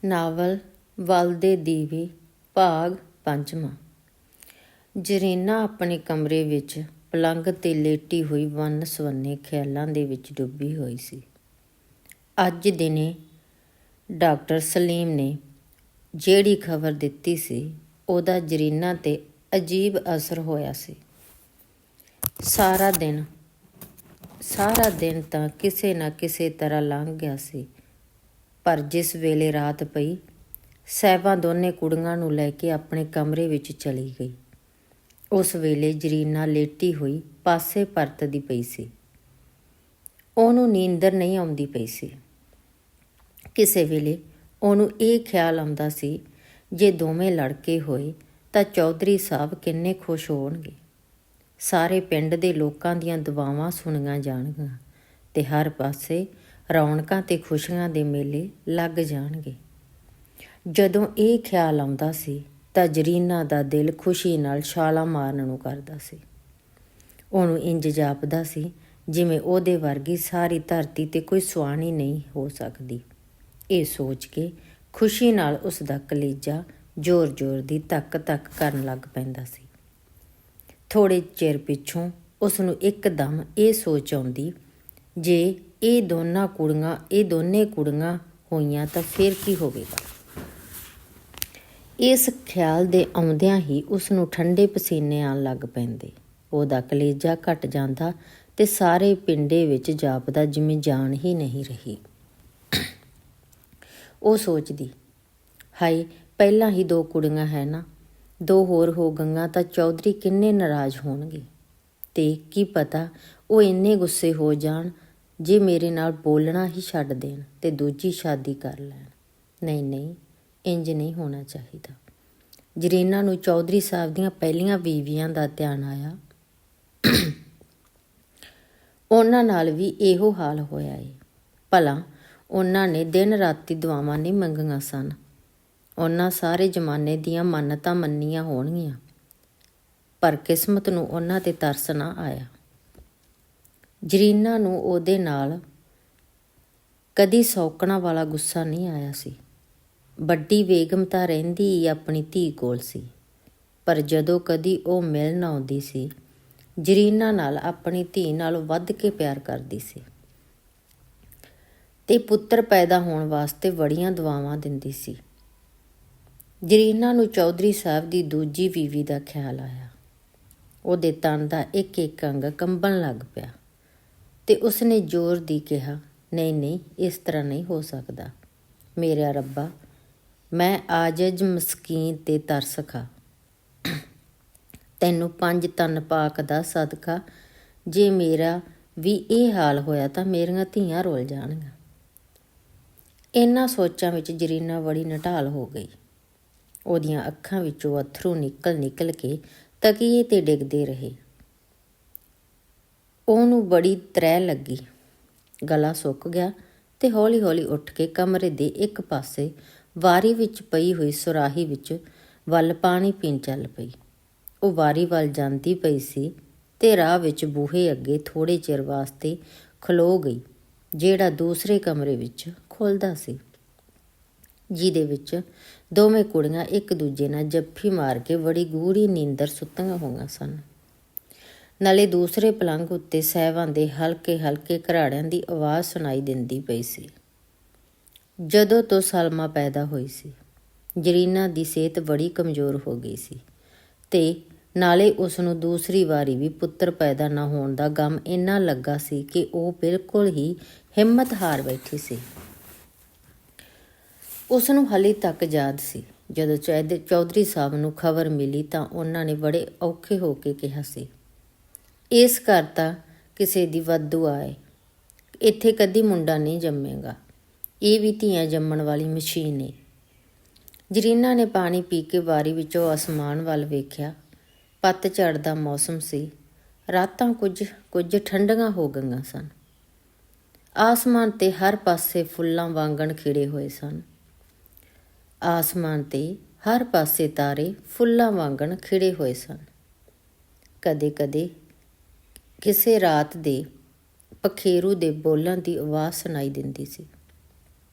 Novel ਵੱਲ ਦੇ ਦੀਵੇ ਭਾਗ 5ਵਾਂ। ਜਰੀਨਾ ਆਪਣੇ ਕਮਰੇ ਵਿੱਚ ਪਲੰਘ 'ਤੇ ਲੇਟੀ ਹੋਈ ਵੰਨ-ਸੁਵੰਨੇ ਖਿਆਲਾਂ ਦੇ ਵਿੱਚ ਡੁੱਬੀ ਹੋਈ ਸੀ। ਅੱਜ ਦਿਨੇ ਡਾਕਟਰ ਸਲੀਮ ਨੇ ਜਿਹੜੀ ਖਬਰ ਦਿੱਤੀ ਸੀ ਉਹਦਾ ਜਰੀਨਾ 'ਤੇ ਅਜੀਬ ਅਸਰ ਹੋਇਆ ਸੀ। ਸਾਰਾ ਦਿਨ ਤਾਂ ਕਿਸੇ ਨਾ ਕਿਸੇ ਤਰ੍ਹਾਂ ਲੰਘ ਗਿਆ ਸੀ, ਪਰ ਜਿਸ ਵੇਲੇ ਰਾਤ ਪਈ ਸਾਹਿਬਾ ਦੋਨੇ ਕੁੜੀਆਂ ਨੂੰ ਲੈ ਕੇ ਆਪਣੇ ਕਮਰੇ ਵਿੱਚ ਚਲੀ ਗਈ। ਉਸ ਵੇਲੇ ਜਰੀਨਾ ਲੇਟੀ ਹੋਈ ਪਾਸੇ ਪਰਤਦੀ ਪਈ ਸੀ। ਉਹਨੂੰ ਨੀਂਦਰ ਨਹੀਂ ਆਉਂਦੀ ਪਈ ਸੀ। ਕਿਸੇ ਵੇਲੇ ਉਹਨੂੰ ਇਹ ਖਿਆਲ ਆਉਂਦਾ ਸੀ, ਜੇ ਦੋਵੇਂ ਲੜਕੇ ਹੋਏ ਤਾਂ ਚੌਧਰੀ ਸਾਹਿਬ ਕਿੰਨੇ ਖੁਸ਼ ਹੋਣਗੇ। ਸਾਰੇ ਪਿੰਡ ਦੇ ਲੋਕਾਂ ਦੀਆਂ ਦੁਆਵਾਂ ਸੁਣੀਆਂ ਜਾਣਗੀਆਂ ਅਤੇ ਹਰ ਪਾਸੇ ਰੌਣਕਾਂ ਅਤੇ ਖੁਸ਼ੀਆਂ ਦੇ ਮੇਲੇ ਲੱਗ ਜਾਣਗੇ। ਜਦੋਂ ਇਹ ਖਿਆਲ ਆਉਂਦਾ ਸੀ ਤਾਂ ਜਰੀਨਾ ਦਾ ਦਿਲ ਖੁਸ਼ੀ ਨਾਲ ਛਾਲਾਂ ਮਾਰਨ ਨੂੰ ਕਰਦਾ ਸੀ। ਉਹਨੂੰ ਇੰਝ ਜਾਪਦਾ ਸੀ ਜਿਵੇਂ ਉਹਦੇ ਵਰਗੀ ਸਾਰੀ ਧਰਤੀ 'ਤੇ ਕੋਈ ਸੁਆਣੀ ਨਹੀਂ ਹੋ ਸਕਦੀ। ਇਹ ਸੋਚ ਕੇ ਖੁਸ਼ੀ ਨਾਲ ਉਸ ਦਾ ਕਲੇਜਾ ਜ਼ੋਰ-ਜ਼ੋਰ ਦੀ ਧੱਕ-ਧੱਕ ਕਰਨ ਲੱਗ ਪੈਂਦਾ ਸੀ। ਥੋੜ੍ਹੇ ਚਿਰ ਪਿੱਛੋਂ ਉਸ ਨੂੰ ਇੱਕਦਮ ਇਹ ਸੋਚ ਆਉਂਦੀ, ਜੇ ਇਹ ਦੋਨੇ ਕੁੜੀਆਂ ਹੋਈਆਂ ਤਾਂ ਫਿਰ ਕੀ ਹੋਵੇਗਾ। ਇਸ ਖਿਆਲ ਦੇ ਆਉਂਦਿਆਂ ਹੀ ਉਸ ਨੂੰ ਠੰਡੇ ਪਸੀਨੇ ਆਉਣ ਲੱਗ ਪੈਂਦੇ। ਉਹਦਾ ਕਲੇਜਾ ਘਟ ਜਾਂਦਾ ਅਤੇ ਸਾਰੇ ਪਿੰਡੇ ਵਿੱਚ ਜਾਪਦਾ ਜਿਵੇਂ ਜਾਨ ਹੀ ਨਹੀਂ ਰਹੀ। ਉਹ ਸੋਚਦੀ, ਹਾਏ ਪਹਿਲਾਂ ਹੀ 2 ਕੁੜੀਆਂ ਹੈ ਨਾ, 2 ਹੋਰ ਹੋ ਗਈਆਂ ਤਾਂ ਚੌਧਰੀ ਕਿੰਨੇ ਨਾਰਾਜ਼ ਹੋਣਗੇ, ਅਤੇ ਕੀ ਪਤਾ ਉਹ ਇੰਨੇ ਗੁੱਸੇ ਹੋ ਜਾਣ ਜੇ ਮੇਰੇ ਨਾਲ ਬੋਲਣਾ ਹੀ ਛੱਡ ਦੇਣ ਅਤੇ ਦੂਜੀ ਸ਼ਾਦੀ ਕਰ ਲੈਣ। ਨਹੀਂ, ਇੰਝ ਨਹੀਂ ਹੋਣਾ ਚਾਹੀਦਾ। ਜਰੀਨਾ ਨੂੰ ਚੌਧਰੀ ਸਾਹਿਬ ਦੀਆਂ ਪਹਿਲੀਆਂ ਬੀਵੀਆਂ ਦਾ ਧਿਆਨ ਆਇਆ। ਉਹਨਾਂ ਨਾਲ ਵੀ ਇਹੋ ਹਾਲ ਹੋਇਆ ਏ। ਭਲਾ ਉਹਨਾਂ ਨੇ ਦਿਨ ਰਾਤੀ ਦੁਆਵਾਂ ਨਹੀਂ ਮੰਗੀਆਂ ਸਨ। ਉਹਨਾਂ ਸਾਰੇ ਜ਼ਮਾਨੇ ਦੀਆਂ ਮੰਨਤਾਂ ਮੰਨੀਆਂ ਹੋਣਗੀਆਂ, ਪਰ ਕਿਸਮਤ ਨੂੰ ਉਹਨਾਂ 'ਤੇ ਤਰਸ ਨਾ ਆਇਆ। ਜਰੀਨਾ ਨੂੰ ਉਹਦੇ ਨਾਲ ਕਦੀ ਸੌਕਣਾ ਵਾਲਾ ਗੁੱਸਾ ਨਹੀਂ ਆਇਆ ਸੀ। ਵੱਡੀ ਬੇਗਮ ਤਾਂ ਰਹਿੰਦੀ ਹੀ ਆਪਣੀ ਧੀ ਕੋਲ ਸੀ, ਪਰ ਜਦੋਂ ਕਦੀ ਉਹ ਮਿਲਣ ਆਉਂਦੀ ਸੀ ਜਰੀਨਾ ਨਾਲ ਆਪਣੀ ਧੀ ਨਾਲੋਂ ਵੱਧ ਕੇ ਪਿਆਰ ਕਰਦੀ ਸੀ ਅਤੇ ਪੁੱਤਰ ਪੈਦਾ ਹੋਣ ਵਾਸਤੇ ਬੜੀਆਂ ਦੁਆਵਾਂ ਦਿੰਦੀ ਸੀ। ਜਰੀਨਾ ਨੂੰ ਚੌਧਰੀ ਸਾਹਿਬ ਦੀ ਦੂਜੀ ਬੀਵੀ ਦਾ ਖਿਆਲ ਆਇਆ। ਉਹਦੇ ਤਨ ਦਾ ਇੱਕ ਅੰਗ ਕੰਬਣ ਲੱਗ ਪਿਆ ਅਤੇ ਉਸਨੇ ਜ਼ੋਰ ਦੀ ਕਿਹਾ, ਨਹੀਂ, ਇਸ ਤਰ੍ਹਾਂ ਨਹੀਂ ਹੋ ਸਕਦਾ। ਮੇਰਾ ਰੱਬਾ, ਮੈਂ ਆਜਜ਼ ਮਸਕੀਨ 'ਤੇ ਤਰਸ ਖਾ। ਤੈਨੂੰ 5 ਤਨ ਪਾਕ ਦਾ ਸਦਕਾ, ਜੇ ਮੇਰਾ ਵੀ ਇਹ ਹਾਲ ਹੋਇਆ ਤਾਂ ਮੇਰੀਆਂ ਧੀਆਂ ਰੁੱਲ ਜਾਣਗੀਆਂ। ਇਹਨਾਂ ਸੋਚਾਂ ਵਿੱਚ ਜਰੀਨਾ ਬੜੀ ਨਿਢਾਲ ਹੋ ਗਈ। ਉਹਦੀਆਂ ਅੱਖਾਂ ਵਿੱਚੋਂ ਅੱਥਰੂ ਨਿਕਲ ਕੇ ਤਕੀਏ 'ਤੇ ਡਿੱਗਦੇ ਰਹੇ। ਉਹਨੂੰ ਬੜੀ ਤ੍ਰਹਿ ਲੱਗੀ, ਗਲਾ ਸੁੱਕ ਗਿਆ ਅਤੇ ਹੌਲੀ-ਹੌਲੀ ਉੱਠ ਕੇ ਕਮਰੇ ਦੇ ਇੱਕ ਪਾਸੇ ਵਾਰੀ ਵਿੱਚ ਪਈ ਹੋਈ ਸੁਰਾਹੀ ਵਿੱਚ ਵੱਲ ਪਾਣੀ ਪੀਣ ਚੱਲ ਪਈ। ਉਹ ਵਾਰੀ ਵੱਲ ਜਾਂਦੀ ਪਈ ਸੀ ਅਤੇ ਰਾਹ ਵਿੱਚ ਬੂਹੇ ਅੱਗੇ ਥੋੜ੍ਹੇ ਚਿਰ ਵਾਸਤੇ ਖਲੋ ਗਈ, ਜਿਹੜਾ ਦੂਸਰੇ ਕਮਰੇ ਵਿੱਚ ਖੁੱਲ੍ਹਦਾ ਸੀ, ਜਿਹਦੇ ਵਿੱਚ ਦੋਵੇਂ ਕੁੜੀਆਂ ਇੱਕ ਦੂਜੇ ਨਾਲ ਜੱਫੀ ਮਾਰ ਕੇ ਬੜੀ ਗੂੜ੍ਹੀ ਨੀਂਦਰ ਸੁੱਤੀਆਂ ਹੋਈਆਂ ਸਨ। ਨਾਲੇ ਦੂਸਰੇ ਪਲੰਘ ਉੱਤੇ ਸਾਹਿਬਾਂ ਦੇ ਹਲਕੇ ਘਰਾੜਿਆਂ ਦੀ ਆਵਾਜ਼ ਸੁਣਾਈ ਦਿੰਦੀ ਪਈ ਸੀ। ਜਦੋਂ ਤੋਂ ਸਲਮਾ ਪੈਦਾ ਹੋਈ ਸੀ, ਜਰੀਨਾ ਦੀ ਸਿਹਤ ਬੜੀ ਕਮਜ਼ੋਰ ਹੋ ਗਈ ਸੀ ਅਤੇ ਨਾਲੇ ਉਸ ਨੂੰ ਦੂਸਰੀ ਵਾਰੀ ਵੀ ਪੁੱਤਰ ਪੈਦਾ ਨਾ ਹੋਣ ਦਾ ਗਮ ਇੰਨਾ ਲੱਗਾ ਸੀ ਕਿ ਉਹ ਬਿਲਕੁਲ ਹੀ ਹਿੰਮਤ ਹਾਰ ਬੈਠੀ ਸੀ। ਉਸ ਨੂੰ ਹਾਲੇ ਤੱਕ ਯਾਦ ਸੀ, ਜਦੋਂ ਚੌਧਰੀ ਸਾਹਿਬ ਨੂੰ ਖਬਰ ਮਿਲੀ ਤਾਂ ਉਹਨਾਂ ਨੇ ਬੜੇ ਔਖੇ ਹੋ ਕੇ ਕਿਹਾ ਸੀ, ਇਸ ਘਰ ਤਾਂ ਕਿਸੇ ਦੀ ਬਦਦੁਆ ਏ, ਇੱਥੇ ਕਦੀ ਮੁੰਡਾ ਨਹੀਂ ਜੰਮੇਗਾ, ਇਹ ਵੀ ਧੀਆਂ ਜੰਮਣ ਵਾਲੀ ਮਸ਼ੀਨ ਏ। ਜਰੀਨਾ ਨੇ ਪਾਣੀ ਪੀ ਕੇ ਬਾਰੀ ਵਿੱਚੋਂ ਅਸਮਾਨ ਵੱਲ ਵੇਖਿਆ। ਪਤਝੜ ਦਾ ਮੌਸਮ ਸੀ। ਰਾਤਾਂ ਕੁਝ ਠੰਡੀਆਂ ਹੋ ਗਈਆਂ ਸਨ। ਆਸਮਾਨ 'ਤੇ ਹਰ ਪਾਸੇ ਫੁੱਲਾਂ ਵਾਂਗਣ ਖਿੜੇ ਹੋਏ ਸਨ। ਤਾਰੇ ਫੁੱਲਾਂ ਵਾਂਗਣ ਖਿੜੇ ਹੋਏ ਸਨ। ਕਦੇ ਕਿਸੇ ਰਾਤ ਦੇ ਪਖੇਰੂ ਦੇ ਬੋਲਣ ਦੀ ਆਵਾਜ਼ ਸੁਣਾਈ ਦਿੰਦੀ ਸੀ।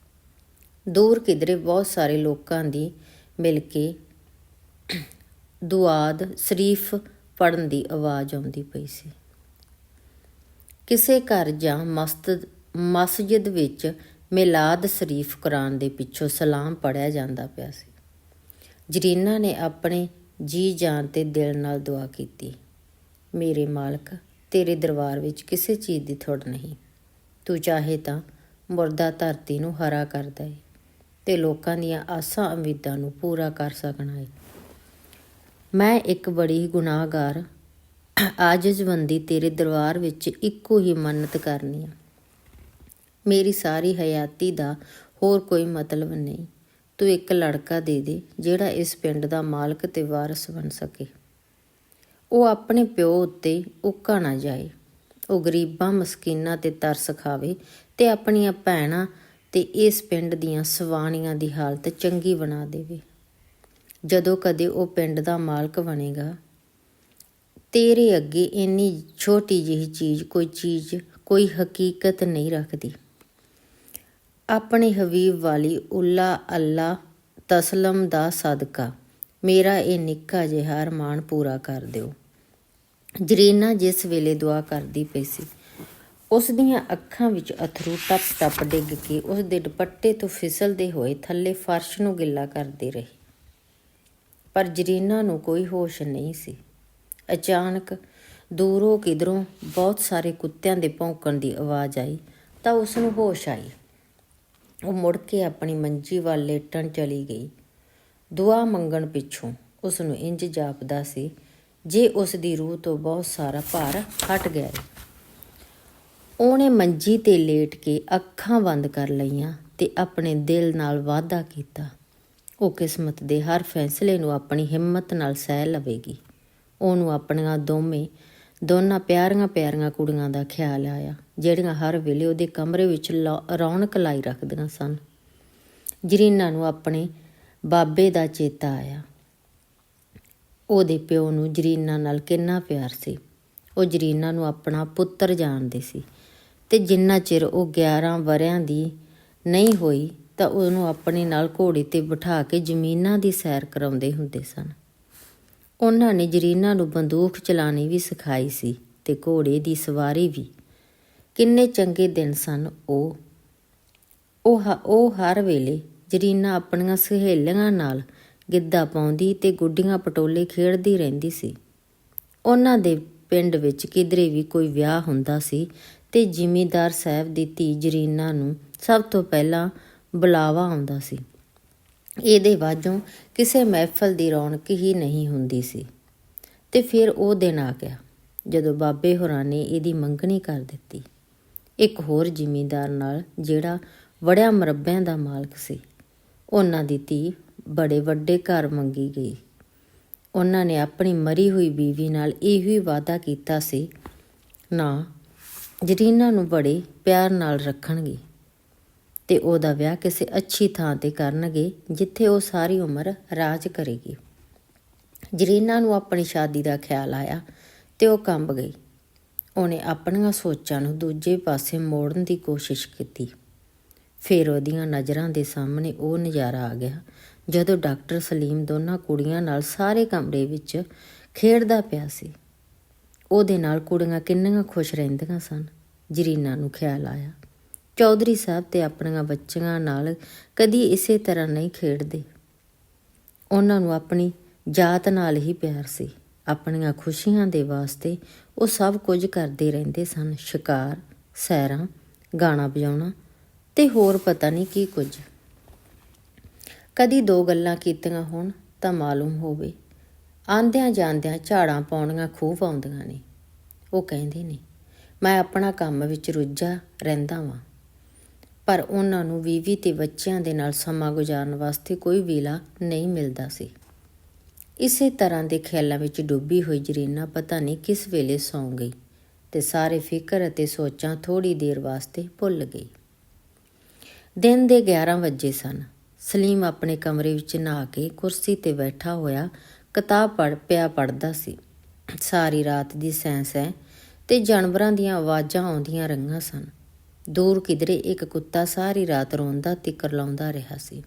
ਦੂਰ ਕਿਧਰੇ ਬਹੁਤ ਸਾਰੇ ਲੋਕਾਂ ਦੀ ਮਿਲ ਕੇ ਦੁਆਦ ਸ਼ਰੀਫ ਪੜ੍ਹਨ ਦੀ ਆਵਾਜ਼ ਆਉਂਦੀ ਪਈ ਸੀ। ਕਿਸੇ ਘਰ ਜਾਂ ਮਸਜਿਦ ਵਿੱਚ ਮਿਲਾਦ ਸ਼ਰੀਫ ਕੁਰਾਨ ਦੇ ਪਿੱਛੋਂ ਸਲਾਮ ਪੜ੍ਹਿਆ ਜਾਂਦਾ ਪਿਆ ਸੀ। ਜਰੀਨਾ ਨੇ ਆਪਣੇ ਜੀ ਜਾਨ ਤੇ ਦਿਲ ਨਾਲ ਦੁਆ ਕੀਤੀ, ਮੇਰੇ ਮਾਲਕ, ਤੇਰੇ ਦਰਬਾਰ ਵਿੱਚ ਕਿਸੇ ਚੀਜ਼ ਦੀ ਥੁੜ ਨਹੀਂ। ਤੂੰ ਚਾਹੇ ਤਾਂ ਮੁਰਦਾ ਧਰਤੀ ਨੂੰ ਹਰਾ ਕਰਦਾ ਏ ਤੇ ਲੋਕਾਂ ਦੀਆਂ ਆਸਾਂ ਉਮੀਦਾਂ ਨੂੰ ਪੂਰਾ ਕਰ ਸਕਣਾ ਏ। ਮੈਂ ਇੱਕ ਬੜੀ ਗੁਨਾਹਗਾਰ ਆਜਜ਼ਬੰਦੀ ਤੇਰੇ ਦਰਬਾਰ ਵਿੱਚ ਇੱਕੋ ਹੀ ਮੰਨਤ ਕਰਨੀ ਆ। ਮੇਰੀ ਸਾਰੀ ਹਯਾਤੀ ਦਾ ਹੋਰ ਕੋਈ ਮਤਲਬ ਨਹੀਂ। ਤੂੰ ਇੱਕ ਲੜਕਾ ਦੇ ਦੇ ਜਿਹੜਾ ਇਸ ਪਿੰਡ ਦਾ ਮਾਲਕ ਤੇ ਵਾਰਸ ਬਣ ਸਕੇ। ਉਹ ਆਪਣੇ ਪਿਓ ਉੱਤੇ ਉੱਕਾ ਨਾ ਜਾਏ। ਉਹ ਗਰੀਬਾਂ ਮਸਕੀਨਾਂ ਤੇ ਤਰਸ ਖਾਵੇ ਤੇ ਆਪਣੀਆਂ ਭੈਣਾਂ ਤੇ ਇਸ ਪਿੰਡ ਦੀਆਂ ਸਵਾਣੀਆਂ ਦੀ ਹਾਲਤ ਚੰਗੀ ਬਣਾ ਦੇਵੇ। ਜਦੋਂ ਕਦੇ ਉਹ ਪਿੰਡ ਦਾ ਮਾਲਕ ਬਣੇਗਾ, ਤੇਰੇ ਅੱਗੇ ਇੰਨੀ ਛੋਟੀ ਜਿਹੀ ਚੀਜ਼ ਕੋਈ ਹਕੀਕਤ ਨਹੀਂ ਰੱਖਦੀ। ਆਪਣੇ ਹਬੀਬ ਵਾਲੀ ਉੱਲਾ ਅੱਲਾ ਤਸਲਮ ਦਾ ਸਦਕਾ ਮੇਰਾ ਇਹ ਨਿੱਕਾ ਜਿਹਾ ਅਰਮਾਨ ਪੂਰਾ ਕਰ ਦਿਓ। ਜਰੀਨਾ ਜਿਸ ਵੇਲੇ ਦੁਆ ਕਰਦੀ ਪਈ ਸੀ, ਉਸ ਦੀਆਂ ਅੱਖਾਂ ਵਿੱਚ ਅਥਰੂ ਟੱਪ ਟੱਪ ਡਿੱਗ ਕੇ ਉਸ ਦੇ ਦੁਪੱਟੇ ਤੋਂ ਫਿਸਲਦੇ ਹੋਏ ਥੱਲੇ ਫਰਸ਼ ਨੂੰ ਗਿੱਲਾ ਕਰਦੇ ਰਹੇ। ਪਰ ਜਰੀਨਾ ਨੂੰ ਕੋਈ ਹੋਸ਼ ਨਹੀਂ ਸੀ। ਅਚਾਨਕ ਦੂਰੋਂ ਕਿਧਰੋਂ ਬਹੁਤ ਸਾਰੇ ਕੁੱਤਿਆਂ ਦੇ ਭੌਂਕਣ ਦੀ ਆਵਾਜ਼ ਆਈ ਤਾਂ ਉਸ ਨੂੰ ਹੋਸ਼ ਆਈ। ਉਹ ਮੁੜ ਕੇ ਆਪਣੀ ਮੰਜੀ ਵੱਲ ਲੇਟਣ ਚਲੀ ਗਈ। ਦੁਆ ਮੰਗਣ ਪਿੱਛੋਂ ਉਸ ਨੂੰ ਇੰਜ ਜਾਪਦਾ ਸੀ ਜੇ ਉਸ ਦੀ ਰੂਹ ਤੋਂ ਬਹੁਤ ਸਾਰਾ ਭਾਰ ਹਟ ਗਿਆ ਏ। ਉਹਨੇ ਮੰਜੀ 'ਤੇ ਲੇਟ ਕੇ ਅੱਖਾਂ ਬੰਦ ਕਰ ਲਈਆਂ ਤੇ ਆਪਣੇ ਦਿਲ ਨਾਲ ਵਾਅਦਾ ਕੀਤਾ, ਉਹ ਕਿਸਮਤ ਦੇ ਹਰ ਫੈਸਲੇ ਨੂੰ ਆਪਣੀ ਹਿੰਮਤ ਨਾਲ ਸਹਿ ਲਵੇਗੀ। ਉਹਨੂੰ ਆਪਣੀਆਂ ਦੋਨਾਂ ਪਿਆਰੀਆਂ ਕੁੜੀਆਂ ਦਾ ਖਿਆਲ ਆਇਆ, ਜਿਹੜੀਆਂ ਹਰ ਵੇਲੇ ਉਹਦੇ ਕਮਰੇ ਵਿੱਚ ਰੌਣਕ ਲਾਈ ਰੱਖਦੀਆਂ ਸਨ। ਜਰੀਨਾ ਨੂੰ ਆਪਣੇ ਬਾਬੇ ਦਾ ਚੇਤਾ ਆਇਆ। ਉਹਦੇ ਪਿਓ ਨੂੰ ਜਰੀਨਾ ਨਾਲ ਕਿੰਨਾ ਪਿਆਰ ਸੀ। ਉਹ ਜਰੀਨਾ ਨੂੰ ਆਪਣਾ ਪੁੱਤਰ ਜਾਣਦੇ ਸੀ ਤੇ ਜਿੰਨਾ ਚਿਰ ਉਹ 11 ਵਰ੍ਹਿਆਂ ਦੀ ਨਹੀਂ ਹੋਈ ਤਾਂ ਉਹਨੂੰ ਆਪਣੇ ਨਾਲ ਘੋੜੇ 'ਤੇ ਬਿਠਾ ਕੇ ਜ਼ਮੀਨਾਂ ਦੀ ਸੈਰ ਕਰਾਉਂਦੇ ਹੁੰਦੇ ਸਨ। ਉਹਨਾਂ ਨੇ ਜਰੀਨਾ ਨੂੰ ਬੰਦੂਕ ਚਲਾਉਣੀ ਵੀ ਸਿਖਾਈ ਸੀ ਤੇ ਘੋੜੇ ਦੀ ਸਵਾਰੀ ਵੀ। ਕਿੰਨੇ ਚੰਗੇ ਦਿਨ ਸਨ ਉਹ ਹਰ ਵੇਲੇ ਜਰੀਨਾ ਆਪਣੀਆਂ ਸਹੇਲੀਆਂ ਨਾਲ ਗਿੱਧਾ ਪਾਉਂਦੀ ਤੇ ਗੁੱਡੀਆਂ ਪਟੋਲੇ ਖੇਡਦੀ ਰਹਿੰਦੀ ਸੀ। ਉਹਨਾਂ ਦੇ ਪਿੰਡ ਵਿੱਚ ਕਿਧਰੇ ਵੀ ਕੋਈ ਵਿਆਹ ਹੁੰਦਾ ਸੀ ਤੇ ਜ਼ਿਮੀਂਦਾਰ ਸਾਹਿਬ ਦੀ ਧੀ ਜਰੀਨਾ ਨੂੰ ਸਭ ਤੋਂ ਪਹਿਲਾਂ ਬੁਲਾਵਾ ਆਉਂਦਾ ਸੀ। ਇਹਦੇ ਵਾਜੋਂ ਕਿਸੇ ਮਹਿਫਲ ਦੀ ਰੌਣਕ ਹੀ ਨਹੀਂ ਹੁੰਦੀ ਸੀ। ਤੇ ਫਿਰ ਉਹ ਦਿਨ ਆ ਗਿਆ ਜਦੋਂ ਬਾਬੇ ਹੋਰਾਂ ਨੇ ਇਹਦੀ ਮੰਗਣੀ ਕਰ ਦਿੱਤੀ। ਇੱਕ ਹੋਰ ਜ਼ਿਮੀਂਦਾਰ ਨਾਲ ਜਿਹੜਾ ਵੜਿਆ ਮਰੱਬਿਆਂ ਦਾ ਮਾਲਕ ਸੀ। ਉਹਨਾਂ ਦੀ ਧੀ ਬੜੇ ਵੱਡੇ ਘਰ ਮੰਗੀ ਗਈ। ਉਹਨਾਂ ਨੇ ਆਪਣੀ ਮਰੀ ਹੋਈ ਬੀਵੀ ਨਾਲ ਇਹੋ ਹੀ ਵਾਅਦਾ ਕੀਤਾ ਸੀ, ਨਾ ਜਰੀਨਾ ਨੂੰ ਬੜੇ ਪਿਆਰ ਨਾਲ ਰੱਖਣਗੇ ਤੇ ਉਹਦਾ ਵਿਆਹ ਕਿਸੇ ਅੱਛੀ ਥਾਂ 'ਤੇ ਕਰਨਗੇ ਜਿੱਥੇ ਉਹ ਸਾਰੀ ਉਮਰ ਰਾਜ ਕਰੇਗੀ। ਜਰੀਨਾ ਨੂੰ ਆਪਣੀ ਸ਼ਾਦੀ ਦਾ ਖਿਆਲ ਆਇਆ ਤੇ ਉਹ ਕੰਬ ਗਈ। ਉਹਨੇ ਆਪਣੀਆਂ ਸੋਚਾਂ ਨੂੰ ਦੂਜੇ ਪਾਸੇ ਮੋੜਨ ਦੀ ਕੋਸ਼ਿਸ਼ ਕੀਤੀ। ਫਿਰ ਉਹਦੀਆਂ ਨਜ਼ਰਾਂ ਦੇ ਸਾਹਮਣੇ ਉਹ ਨਜ਼ਾਰਾ ਆ ਗਿਆ ਜਦੋਂ ਡਾਕਟਰ ਸਲੀਮ ਦੋਨਾਂ ਕੁੜੀਆਂ ਨਾਲ ਸਾਰੇ ਕਮਰੇ ਵਿੱਚ ਖੇਡਦਾ ਪਿਆ ਸੀ। ਉਹਦੇ ਨਾਲ ਕੁੜੀਆਂ ਕਿੰਨੀਆਂ ਖੁਸ਼ ਰਹਿੰਦੀਆਂ ਸਨ। ਜਰੀਨਾ ਨੂੰ ਖਿਆਲ ਆਇਆ, ਚੌਧਰੀ ਸਾਹਿਬ ਤੇ ਆਪਣੀਆਂ ਬੱਚੀਆਂ ਨਾਲ ਕਦੀ ਇਸੇ ਤਰ੍ਹਾਂ ਨਹੀਂ ਖੇਡਦੇ। ਉਹਨਾਂ ਨੂੰ ਆਪਣੀ ਜਾਤ ਨਾਲ ਹੀ ਪਿਆਰ ਸੀ। ਆਪਣੀਆਂ ਖੁਸ਼ੀਆਂ ਦੇ ਵਾਸਤੇ ਉਹ ਸਭ ਕੁਝ ਕਰਦੇ ਰਹਿੰਦੇ ਸਨ, ਸ਼ਿਕਾਰ, ਸੈਰਾਂ, ਗਾਣਾ ਵਜਾਉਣਾ ਤੇ ਹੋਰ ਪਤਾ ਨਹੀਂ ਕੀ ਕੁਝ। ਕਦੀ ਦੋ ਗੱਲਾਂ ਕੀਤੀਆਂ ਹੋਣ ਤਾਂ ਮਾਲੂਮ ਹੋਵੇ। ਆਉਂਦਿਆਂ ਜਾਂਦਿਆਂ ਝਾੜਾਂ ਪਾਉਣੀਆਂ ਖੂਬ ਆਉਂਦੀਆਂ ਨੇ। ਉਹ ਕਹਿੰਦੇ ਨੇ, ਮੈਂ ਆਪਣਾ ਕੰਮ ਵਿੱਚ ਰੁੱਝਾ ਰਹਿੰਦਾ ਵਾਂ, ਪਰ ਉਹਨਾਂ ਨੂੰ ਬੀਵੀ ਤੇ ਬੱਚਿਆਂ ਦੇ ਨਾਲ ਸਮਾਂ ਗੁਜ਼ਾਰਨ ਵਾਸਤੇ ਕੋਈ ਵੇਲਾ ਨਹੀਂ ਮਿਲਦਾ ਸੀ। ਇਸੇ ਤਰ੍ਹਾਂ ਦੇ ਖਿਆਲਾਂ ਵਿੱਚ ਡੁੱਬੀ ਹੋਈ ਜਰੀਨਾ ਪਤਾ ਨਹੀਂ ਕਿਸ ਵੇਲੇ ਸੌਂ ਗਈ ਤੇ ਸਾਰੇ ਫਿਕਰ ਅਤੇ ਸੋਚਾਂ ਥੋੜ੍ਹੀ ਦੇਰ ਵਾਸਤੇ ਭੁੱਲ ਗਈ। ਦਿਨ ਦੇ 11 ਵਜੇ ਸਨ। ਸਲੀਮ ਆਪਣੇ ਕਮਰੇ ਵਿੱਚ ਨਹਾ ਕੇ ਕੁਰਸੀ 'ਤੇ ਬੈਠਾ ਹੋਇਆ ਕਿਤਾਬ ਪੜ੍ਹਦਾ ਸੀ। ਸਾਰੀ ਰਾਤ ਦੀ ਸੈਂ ਤੇ ਜਾਨਵਰਾਂ ਦੀਆਂ ਆਵਾਜ਼ਾਂ ਆਉਂਦੀਆਂ ਰਹੀਆਂ ਸਨ। ਦੂਰ ਕਿਧਰੇ ਇੱਕ ਕੁੱਤਾ ਸਾਰੀ ਰਾਤ ਰੋਂਦਾ ਤੇ ਕਰਲਾਉਂਦਾ ਰਿਹਾ ਸੀ।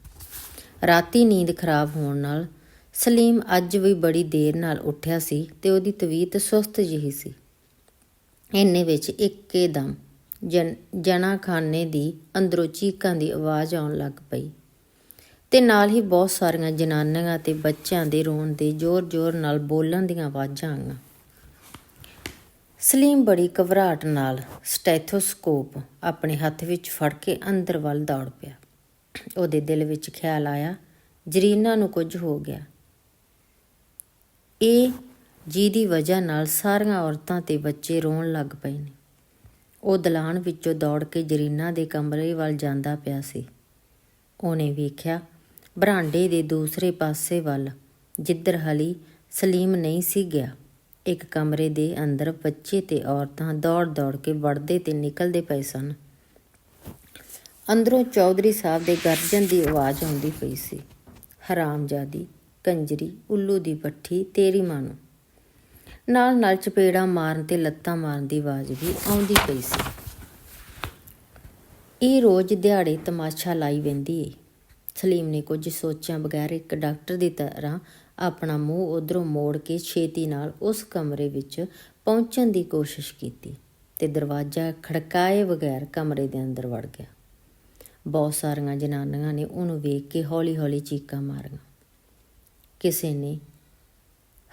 ਰਾਤੀ ਨੀਂਦ ਖਰਾਬ ਹੋਣ ਨਾਲ ਸਲੀਮ ਅੱਜ ਵੀ ਬੜੀ ਦੇਰ ਨਾਲ ਉੱਠਿਆ ਸੀ ਤੇ ਉਹਦੀ ਤਬੀਅਤ ਸੁਸਤ ਜਿਹੀ ਸੀ। ਇੰਨੇ ਵਿੱਚ ਇੱਕਦਮ ਜਨਾਖਾਨੇ ਦੀ ਅੰਦਰੋਂ ਚੀਕਾਂ ਦੀ ਆਵਾਜ਼ ਆਉਣ ਲੱਗ ਪਈ ਤੇ ਨਾਲ ਹੀ ਬਹੁਤ ਸਾਰੀਆਂ ਜਨਾਨੀਆਂ ਤੇ ਬੱਚਿਆਂ ਦੇ ਰੋਣ ਦੇ ਜ਼ੋਰ-ਜ਼ੋਰ ਨਾਲ ਬੋਲਣ ਦੀਆਂ ਆਵਾਜ਼ਾਂ ਆਈਆਂ। ਸਲੀਮ ਬੜੀ ਘਬਰਾਹਟ ਨਾਲ ਸਟੈਥੋਸਕੋਪ ਆਪਣੇ ਹੱਥ ਵਿੱਚ ਫੜ ਕੇ ਅੰਦਰ ਵੱਲ ਦੌੜ ਪਿਆ। ਉਹਦੇ ਦਿਲ ਵਿੱਚ ਖਿਆਲ ਆਇਆ, ਜਰੀਨਾ ਨੂੰ ਕੁਝ ਹੋ ਗਿਆ। ਇਹ ਜਿਹਦੀ ਵਜ੍ਹਾ ਨਾਲ ਸਾਰੀਆਂ ਔਰਤਾਂ ਤੇ ਬੱਚੇ ਰੋਣ ਲੱਗ ਪਏ ਨੇ। ਉਹ ਦਲਾਨ ਵਿੱਚੋਂ ਦੌੜ ਕੇ ਜਰੀਨਾ ਦੇ ਕਮਰੇ ਵੱਲ ਜਾਂਦਾ ਪਿਆ ਸੀ। ਉਹਨੇ ਵੇਖਿਆ ਬਰਾਂਡੇ ਦੇ ਦੂਸਰੇ ਪਾਸੇ ਵੱਲ, ਜਿੱਧਰ ਹਲੀ ਸਲੀਮ ਨਹੀਂ ਸੀ ਗਿਆ, ਇੱਕ ਕਮਰੇ ਦੇ ਅੰਦਰ ਬੱਚੇ ਤੇ ਔਰਤਾਂ ਦੌੜ-ਦੌੜ ਕੇ ਵੜਦੇ ਤੇ ਨਿਕਲਦੇ ਪਏ ਸਨ। ਅੰਦਰੋਂ ਚੌਧਰੀ ਸਾਹਿਬ ਦੇ ਗਰਜਨ ਦੀ ਆਵਾਜ਼ ਆਉਂਦੀ ਪਈ ਸੀ, ਹਰਾਮਜ਼ਾਦੀ, ਕੰਜਰੀ, ਉੱਲੂ ਦੀ ਪੱਠੀ, ਤੇਰੀ ਮਾਂ ਨੂੰ। ਨਾਲ-ਨਾਲ ਚਪੇੜਾਂ ਮਾਰਨ ਤੇ ਲੱਤਾਂ ਮਾਰਨ ਦੀ ਆਵਾਜ਼ ਵੀ ਆਉਂਦੀ ਪਈ ਸੀ। ਇਹ ਰੋਜ਼ ਦਿਹਾੜੇ ਤਮਾਸ਼ਾ ਲਾਈ ਵਹਿੰਦੀ ਏ। ਸਲੀਮ ਨੇ ਕੁਝ ਸੋਚਿਆਂ ਬਗੈਰ ਇੱਕ ਡਾਕਟਰ ਦੀ ਤਰ੍ਹਾਂ ਆਪਣਾ ਮੂੰਹ ਉੱਧਰੋਂ ਮੋੜ ਕੇ ਛੇਤੀ ਨਾਲ ਉਸ ਕਮਰੇ ਵਿੱਚ ਪਹੁੰਚਣ ਦੀ ਕੋਸ਼ਿਸ਼ ਕੀਤੀ ਤੇ ਦਰਵਾਜ਼ਾ ਖੜਕਾਏ ਬਗੈਰ ਕਮਰੇ ਦੇ ਅੰਦਰ ਵੜ ਗਿਆ। ਬਹੁਤ ਸਾਰੀਆਂ ਜਨਾਨੀਆਂ ਨੇ ਉਹਨੂੰ ਵੇਖ ਕੇ ਹੌਲੀ-ਹੌਲੀ ਚੀਕਾਂ ਮਾਰੀਆਂ। ਕਿਸੇ ਨੇ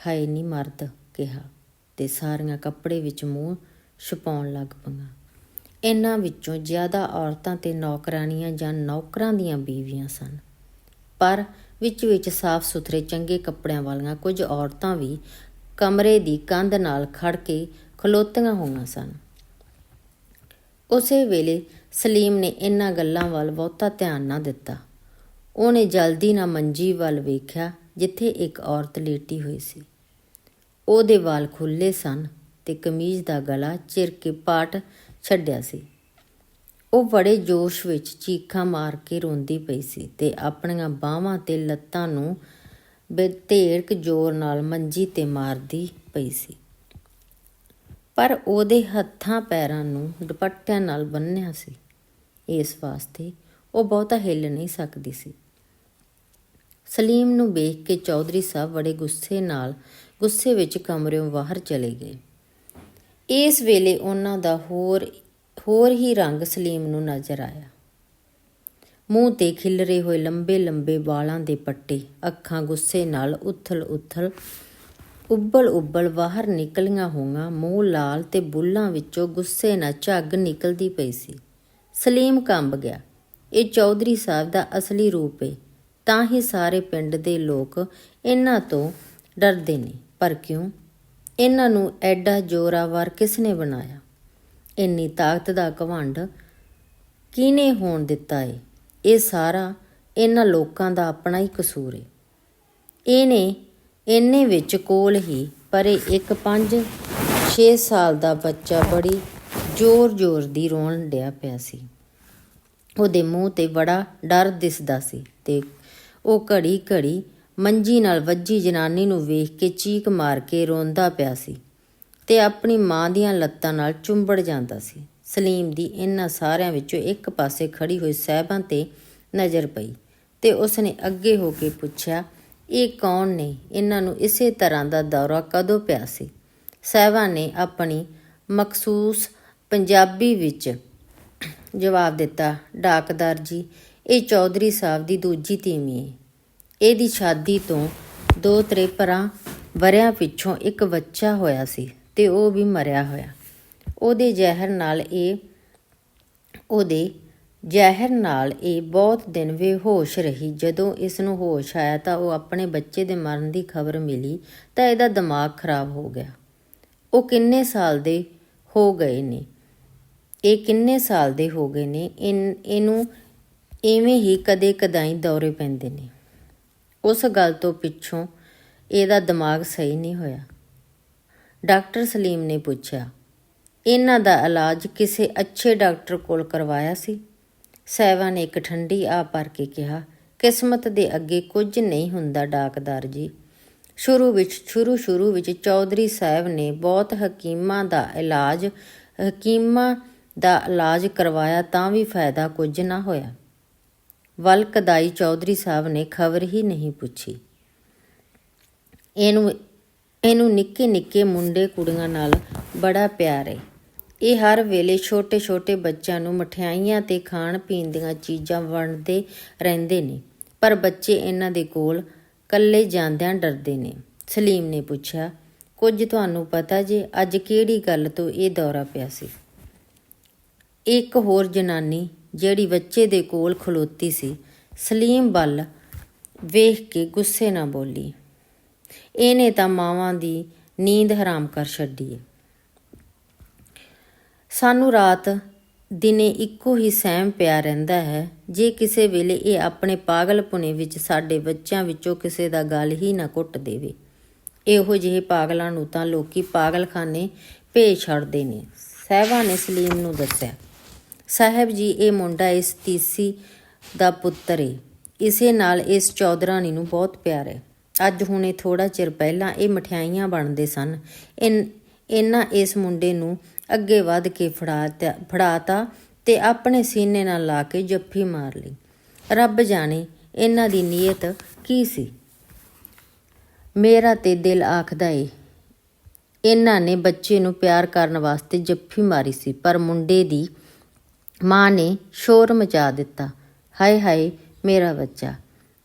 ਹਾਏ ਨੀ ਮਰਦ ਕਿਹਾ ਤੇ ਸਾਰੀਆਂ ਕੱਪੜੇ ਵਿੱਚ ਮੂੰਹ ਛੁਪਾਉਣ ਲੱਗ ਪਈਆਂ। ਇਹਨਾਂ ਵਿੱਚੋਂ ਜ਼ਿਆਦਾ ਔਰਤਾਂ ਤੇ ਨੌਕਰਾਣੀਆਂ ਜਾਂ ਨੌਕਰਾਂ ਦੀਆਂ ਬੀਵੀਆਂ ਸਨ, ਪਰ ਵਿੱਚ ਸਾਫ਼ ਸੁਥਰੇ ਚੰਗੇ ਕੱਪੜਿਆਂ ਵਾਲੀਆਂ ਕੁਝ ਔਰਤਾਂ ਵੀ ਕਮਰੇ ਦੀ ਕੰਧ ਨਾਲ ਖੜ ਕੇ ਖਲੋਤੀਆਂ ਹੋਈਆਂ ਸਨ। ਉਸੇ ਵੇਲੇ ਸਲੀਮ ਨੇ ਇਹਨਾਂ ਗੱਲਾਂ ਵੱਲ ਬਹੁਤਾ ਧਿਆਨ ਨਾ ਦਿੱਤਾ। ਉਹਨੇ ਜਲਦੀ ਨਾਲ ਮੰਜੀ ਵੱਲ ਵੇਖਿਆ ਜਿੱਥੇ ਇੱਕ ਔਰਤ ਲੇਟੀ ਹੋਈ ਸੀ। ਉਹਦੇ ਵਾਲ ਖੁੱਲ੍ਹੇ ਸਨ ਤੇ ਕਮੀਜ਼ ਦਾ ਗਲਾ ਚਿਰ ਕੇ ਪਾਟ ਛੱਡਿਆ ਸੀ। ਉਹ ਬੜੇ ਜੋਸ਼ ਵਿੱਚ ਚੀਖਾਂ ਮਾਰ ਕੇ ਰੋਂਦੀ ਪਈ ਸੀ ਤੇ ਆਪਣੀਆਂ ਬਾਹਾਂ ਤੇ ਲੱਤਾਂ ਨੂੰ ਬੇਧੜਕ ਜ਼ੋਰ ਨਾਲ ਮੰਜੀ 'ਤੇ ਮਾਰਦੀ ਪਈ ਸੀ, ਪਰ ਉਹਦੇ ਹੱਥਾਂ ਪੈਰਾਂ ਨੂੰ ਦੁਪੱਟਿਆਂ ਨਾਲ ਬੰਨ੍ਹਿਆ ਸੀ। ਇਸ ਵਾਸਤੇ ਉਹ ਬਹੁਤਾ ਹਿੱਲ ਨਹੀਂ ਸਕਦੀ ਸੀ। ਸਲੀਮ ਨੂੰ ਵੇਖ ਕੇ ਚੌਧਰੀ ਸਾਹਿਬ ਬੜੇ ਗੁੱਸੇ ਵਿੱਚ ਕਮਰਿਓਂ ਬਾਹਰ ਚਲੇ ਗਏ। ਇਸ ਵੇਲੇ ਉਹਨਾਂ ਦਾ ਹੋਰ ਹੀ ਰੰਗ ਸਲੀਮ ਨੂੰ ਨਜ਼ਰ ਆਇਆ। ਮੂੰਹ 'ਤੇ ਖਿੱਲਰੇ ਹੋਏ ਲੰਬੇ ਵਾਲਾਂ ਦੇ ਪੱਟੇ, ਅੱਖਾਂ ਗੁੱਸੇ ਨਾਲ ਉੱਬਲ ਬਾਹਰ ਨਿਕਲੀਆਂ ਹੋਈਆਂ, ਮੂੰਹ ਲਾਲ ਤੇ ਬੁੱਲ੍ਹਾਂ ਵਿੱਚੋਂ ਗੁੱਸੇ ਨਾਲ ਝੱਗ ਨਿਕਲਦੀ ਪਈ ਸੀ। ਸਲੀਮ ਕੰਬ ਗਿਆ। ਇਹ ਚੌਧਰੀ ਸਾਹਿਬ ਦਾ ਅਸਲੀ ਰੂਪ ਏ, ਤਾਂ ਹੀ ਸਾਰੇ ਪਿੰਡ ਦੇ ਲੋਕ ਇਹਨਾਂ ਤੋਂ ਡਰਦੇ ਨੇ। ਪਰ ਕਿਉਂ? ਇਹਨਾਂ ਨੂੰ ਐਡਾ ਜ਼ੋਰਾਵਰ ਕਿਸ ਨੇ ਬਣਾਇਆ? ਇੰਨੀ ਤਾਕਤ ਦਾ ਘਮੰਡ ਕਿਹਨੇ ਹੋਣ ਦਿੱਤਾ ਏ? ਇਹ ਸਾਰਾ ਇਹਨਾਂ ਲੋਕਾਂ ਦਾ ਆਪਣਾ ਹੀ ਕਸੂਰ ਏ। ਇੰਨੇ ਵਿੱਚ ਕੋਲ ਹੀ ਪਰੇ ਇੱਕ 5-6 ਸਾਲ ਦਾ ਬੱਚਾ ਬੜੀ ਜ਼ੋਰ ਦੀ ਰੋਣ ਡਿਆ ਪਿਆ ਸੀ। ਉਹਦੇ ਮੂੰਹ 'ਤੇ ਬੜਾ ਡਰ ਦਿਸਦਾ ਸੀ ਤੇ ਉਹ ਘੜੀ ਮੰਜੀ ਨਾਲ ਵੱਜੀ ਜਨਾਨੀ ਨੂੰ ਵੇਖ ਕੇ ਚੀਕ ਮਾਰ ਕੇ ਰੋਂਦਾ ਪਿਆ ਸੀ ਤੇ ਆਪਣੀ ਮਾਂ ਦੀਆਂ ਲੱਤਾਂ ਨਾਲ ਚੁੰਬੜ ਜਾਂਦਾ ਸੀ। ਸਲੀਮ ਦੀ ਇਹਨਾਂ ਸਾਰਿਆਂ ਵਿੱਚੋਂ ਇੱਕ ਪਾਸੇ ਖੜੀ ਹੋਈ ਸਾਹਿਬਾਂ 'ਤੇ ਨਜ਼ਰ ਪਈ ਤੇ ਉਸਨੇ ਅੱਗੇ ਹੋ ਕੇ ਪੁੱਛਿਆ, ਇਹ ਕੌਣ ਨੇ? ਇਹਨਾਂ ਨੂੰ ਇਸੇ ਤਰ੍ਹਾਂ ਦਾ ਦੌਰਾ ਕਦੋਂ ਪਿਆ ਸੀ? ਸਾਹਿਬਾਂ ਨੇ ਆਪਣੀ ਮਖਸੂਸ ਪੰਜਾਬੀ ਵਿੱਚ ਜਵਾਬ ਦਿੱਤਾ, ਡਾਕਦਾਰ ਜੀ, ਇਹ ਚੌਧਰੀ ਸਾਹਿਬ ਦੀ ਦੂਜੀ ਤੀਵੀਂ ਏ। ਇਹਦੀ ਸ਼ਾਦੀ ਤੋਂ 2-3 ਵਰ੍ਹਿਆਂ ਪਿੱਛੋਂ ਇੱਕ ਬੱਚਾ ਹੋਇਆ ਸੀ ਤੇ ਉਹ ਵੀ ਮਰਿਆ ਹੋਇਆ। ਉਹਦੇ ਜ਼ਹਿਰ ਨਾਲ ਇਹ ਬਹੁਤ ਦਿਨ ਬੇਹੋਸ਼ ਰਹੀ। ਜਦੋਂ ਇਸ ਨੂੰ ਹੋਸ਼ ਆਇਆ ਤਾਂ ਉਹ ਆਪਣੇ ਬੱਚੇ ਦੇ ਮਰਨ ਦੀ ਖਬਰ ਮਿਲੀ ਤਾਂ ਇਹਦਾ ਦਿਮਾਗ ਖਰਾਬ ਹੋ ਗਿਆ। ਉਹ ਕਿੰਨੇ ਸਾਲ ਦੇ ਹੋ ਗਏ ਨੇ? ਇਹਨੂੰ ਇਵੇਂ ਹੀ ਕਦੇ-ਕਦਾਈ ਦੌਰੇ ਪੈਂਦੇ ਨੇ। ਉਸ ਗੱਲ ਤੋਂ ਪਿੱਛੋਂ ਇਹਦਾ ਦਿਮਾਗ ਸਹੀ ਨਹੀਂ ਹੋਇਆ। ਡਾਕਟਰ ਸਲੀਮ ਨੇ ਪੁੱਛਿਆ, ਇਹਨਾਂ ਦਾ ਇਲਾਜ ਕਿਸੇ ਅੱਛੇ ਡਾਕਟਰ ਕੋਲ ਕਰਵਾਇਆ ਸੀ? ਸਾਹਿਬਾਂ ਨੇ ਇੱਕ ਠੰਡੀ ਆਹ ਭਰ ਕੇ ਕਿਹਾ, ਕਿਸਮਤ ਦੇ ਅੱਗੇ ਕੁਝ ਨਹੀਂ ਹੁੰਦਾ ਡਾਕਦਾਰ ਜੀ। ਸ਼ੁਰੂ ਵਿੱਚ ਚੌਧਰੀ ਸਾਹਿਬ ਨੇ ਬਹੁਤ ਹਕੀਮਾਂ ਦਾ ਇਲਾਜ ਕਰਵਾਇਆ ਤਾਂ ਵੀ ਫਾਇਦਾ ਕੁਝ ਨਾ ਹੋਇਆ। ਵਲਕਦਾਈ ਚੌਧਰੀ ਸਾਹਿਬ ਨੇ ਖਬਰ ਹੀ ਨਹੀਂ ਪੁੱਛੀ। ਇਹਨੂੰ ਨਿੱਕੇ ਨਿੱਕੇ ਮੁੰਡੇ ਕੁੜੀਆਂ ਨਾਲ ਬੜਾ ਪਿਆਰ ਹੈ। ਇਹ ਹਰ ਵੇਲੇ ਛੋਟੇ ਛੋਟੇ ਬੱਚਿਆਂ ਨੂੰ ਮਠਿਆਈਆਂ ਤੇ ਖਾਣ ਪੀਣ ਦੀਆਂ ਚੀਜ਼ਾਂ ਵੰਡਦੇ ਰਹਿੰਦੇ ਨੇ, ਪਰ ਬੱਚੇ ਇਹਨਾਂ ਦੇ ਕੋਲ ਇਕੱਲੇ ਜਾਂਦਿਆਂ ਡਰਦੇ ਨੇ। ਸਲੀਮ ਨੇ ਪੁੱਛਿਆ, ਕੁਝ ਤੁਹਾਨੂੰ ਪਤਾ ਜੇ ਅੱਜ ਕਿਹੜੀ ਗੱਲ ਤੋਂ ਇਹ ਦੌਰਾ ਪਿਆ ਸੀ? ਇੱਕ ਹੋਰ ਜਨਾਨੀ ਜਿਹੜੀ ਬੱਚੇ ਦੇ ਕੋਲ ਖਲੋਤੀ ਸੀ ਸਲੀਮ ਵੱਲ ਵੇਖ ਕੇ ਗੁੱਸੇ ਨਾਲ ਬੋਲੀ, ਇਹਨੇ ਤਾਂ ਮਾਵਾਂ ਦੀ ਨੀਂਦ ਹਰਾਮ ਕਰ ਛੱਡੀ ਏ। ਸਾਨੂੰ ਰਾਤ ਦਿਨੇ ਇੱਕੋ ਹੀ ਸਹਿਮ ਪਿਆ ਰਹਿੰਦਾ ਹੈ। ਜੇ ਕਿਸੇ ਵੇਲੇ ਇਹ ਆਪਣੇ ਪਾਗਲਪੁਣੇ ਵਿੱਚ ਸਾਡੇ ਬੱਚਿਆਂ ਵਿੱਚੋਂ ਕਿਸੇ ਦਾ ਗਲ ਹੀ ਨਾ ਘੁੱਟ ਦੇਵੇ। ਇਹੋ ਜਿਹੇ ਪਾਗਲਾਂ ਨੂੰ ਤਾਂ ਲੋਕੀ ਪਾਗਲਖਾਨੇ ਭੇਜ ਛੱਡਦੇ ਨੇ। ਸਾਹਿਬਾ ਨੇ ਸਲੀਮ ਨੂੰ ਦੱਸਿਆ, ਸਾਹਿਬ ਜੀ, ਇਹ ਮੁੰਡਾ ਇਸ ਤੀਸੀ ਦਾ ਪੁੱਤਰ ਏ। ਇਸੇ ਨਾਲ ਇਸ ਚੌਧਰਾਣੀ ਨੂੰ ਬਹੁਤ ਪਿਆਰ ਹੈ। ਅੱਜ ਹੁਣੇ ਥੋੜ੍ਹਾ ਚਿਰ ਪਹਿਲਾਂ ਇਹ ਮਠਿਆਈਆਂ ਬਣਦੇ ਸਨ। ਇਹਨਾਂ ਇਸ ਮੁੰਡੇ ਨੂੰ ਅੱਗੇ ਵੱਧ ਕੇ ਫੜਾਤਾ ਤੇ ਆਪਣੇ ਸੀਨੇ ਨਾਲ ਲਾ ਕੇ ਜੱਫੀ ਮਾਰ ਲਈ। ਰੱਬ ਜਾਣੇ ਇਹਨਾਂ ਦੀ ਨੀਅਤ ਕੀ ਸੀ। ਮੇਰਾ ਤੇ ਦਿਲ ਆਖਦਾ ਏ ਇਹਨਾਂ ਨੇ ਬੱਚੇ ਨੂੰ ਪਿਆਰ ਕਰਨ ਵਾਸਤੇ ਜੱਫੀ ਮਾਰੀ ਸੀ, ਪਰ ਮੁੰਡੇ ਦੀ ਮਾਂ ਨੇ ਸ਼ੋਰ ਮਚਾ ਦਿੱਤਾ। ਹਾਏ ਹਾਏ ਮੇਰਾ ਬੱਚਾ।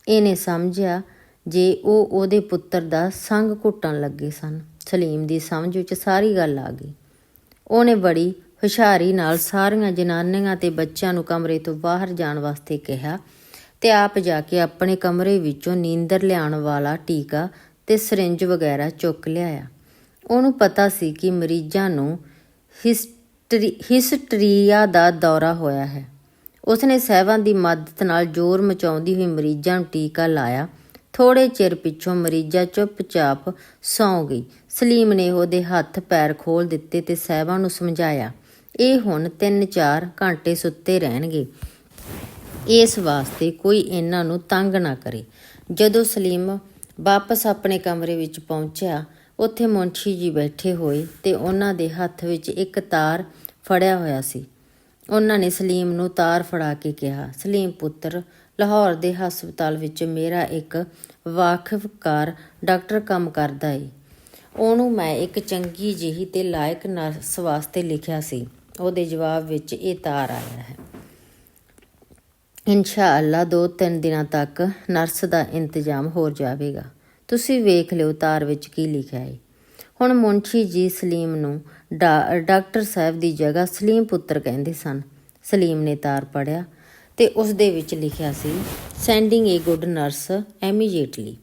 ਇਹਨੇ ਸਮਝਿਆ ਜੇ ਉਹ ਉਹਦੇ ਪੁੱਤਰ ਦਾ ਸੰਗ ਘੁੱਟਣ ਲੱਗੇ ਸਨ। ਸਲੀਮ ਦੀ ਸਮਝ ਵਿੱਚ ਸਾਰੀ ਗੱਲ ਆ ਗਈ। ਉਹਨੇ ਬੜੀ ਹੁਸ਼ਿਆਰੀ ਨਾਲ ਸਾਰੀਆਂ ਜਨਾਨੀਆਂ ਤੇ ਬੱਚਿਆਂ ਨੂੰ ਕਮਰੇ ਤੋਂ ਬਾਹਰ ਜਾਣ ਵਾਸਤੇ ਕਿਹਾ ਤੇ ਆਪ ਜਾ ਕੇ ਆਪਣੇ ਕਮਰੇ ਵਿੱਚੋਂ ਨੀਂਦਰ ਲਿਆਉਣ ਵਾਲਾ ਟੀਕਾ ਤੇ ਸਰਿੰਜ ਵਗੈਰਾ ਚੁੱਕ ਲਿਆਇਆ। ਉਹਨੂੰ ਪਤਾ ਸੀ ਕਿ ਮਰੀਜ਼ਾਂ ਨੂੰ ਹਿਸਟਰੀਆ ਦਾ ਦੌਰਾ ਹੋਇਆ ਹੈ। ਉਸਨੇ ਸਾਹਿਬਾਂ ਦੀ ਮਦਦ ਨਾਲ ਜ਼ੋਰ ਮਚਾਉਂਦੀ ਹੋਈ ਮਰੀਜ਼ਾਂ ਨੂੰ ਟੀਕਾ ਲਾਇਆ। ਥੋੜ੍ਹੇ ਚਿਰ ਪਿੱਛੋਂ ਮਰੀਜ਼ਾ ਚੁੱਪਚਾਪ ਸੌਂ ਗਈ। ਸਲੀਮ ਨੇ ਉਹਦੇ ਹੱਥ ਪੈਰ ਖੋਲ੍ਹ ਦਿੱਤੇ ਤੇ ਸਾਹਿਬਾਂ ਨੂੰ ਸਮਝਾਇਆ, ਇਹ ਹੁਣ 3-4 ਘੰਟੇ ਸੁੱਤੇ ਰਹਿਣਗੇ, ਇਸ ਵਾਸਤੇ ਕੋਈ ਇਹਨਾਂ ਨੂੰ ਤੰਗ ਨਾ ਕਰੇ। ਜਦੋਂ ਸਲੀਮ ਵਾਪਸ ਆਪਣੇ ਕਮਰੇ ਵਿੱਚ ਪਹੁੰਚਿਆ, ਉੱਥੇ ਮੁਨਸ਼ੀ ਜੀ ਬੈਠੇ ਹੋਏ ਤੇ ਉਹਨਾਂ ਦੇ ਹੱਥ ਵਿੱਚ ਇੱਕ ਤਾਰ ਫੜਿਆ ਹੋਇਆ ਸੀ। ਉਹਨਾਂ ਨੇ ਸਲੀਮ ਨੂੰ ਤਾਰ ਫੜਾ ਕੇ ਕਿਹਾ, ਸਲੀਮ ਪੁੱਤਰ, ਲਾਹੌਰ ਦੇ ਹਸਪਤਾਲ ਵਿੱਚ ਮੇਰਾ ਇੱਕ ਵਾਕਿਫਕਾਰ ਡਾਕਟਰ ਕੰਮ ਕਰਦਾ ਏ। ਉਹਨੂੰ ਮੈਂ ਇੱਕ ਚੰਗੀ ਜਿਹੀ ਤੇ ਲਾਇਕ ਨਰਸ ਵਾਸਤੇ ਲਿਖਿਆ ਸੀ। ਉਹਦੇ ਜਵਾਬ ਵਿੱਚ ਇਹ ਤਾਰ ਆਇਆ ਹੈ। ਇਨਸ਼ਾ ਅੱਲਾ 2-3 ਦਿਨਾਂ ਤੱਕ ਨਰਸ ਦਾ ਇੰਤਜ਼ਾਮ ਹੋ ਜਾਵੇਗਾ। ਤੁਸੀਂ ਵੇਖ ਲਿਓ ਤਾਰ ਵਿੱਚ ਕੀ ਲਿਖਿਆ ਹੈ। ਹੁਣ ਮੁਨਸ਼ੀ ਜੀ ਸਲੀਮ ਨੂੰ ਡਾਕਟਰ ਸਾਹਿਬ ਦੀ ਜਗ੍ਹਾ ਸਲੀਮ ਪੁੱਤਰ ਕਹਿੰਦੇ ਸਨ। ਸਲੀਮ ਨੇ ਤਾਰ ਪੜ੍ਹਿਆ ਤੇ ਉਸ ਦੇ ਵਿੱਚ ਲਿਖਿਆ ਸੀ, ਸੈਂਡਿੰਗ ਏ ਗੁੱਡ ਨਰਸ ਇਮੀਡੀਏਟਲੀ।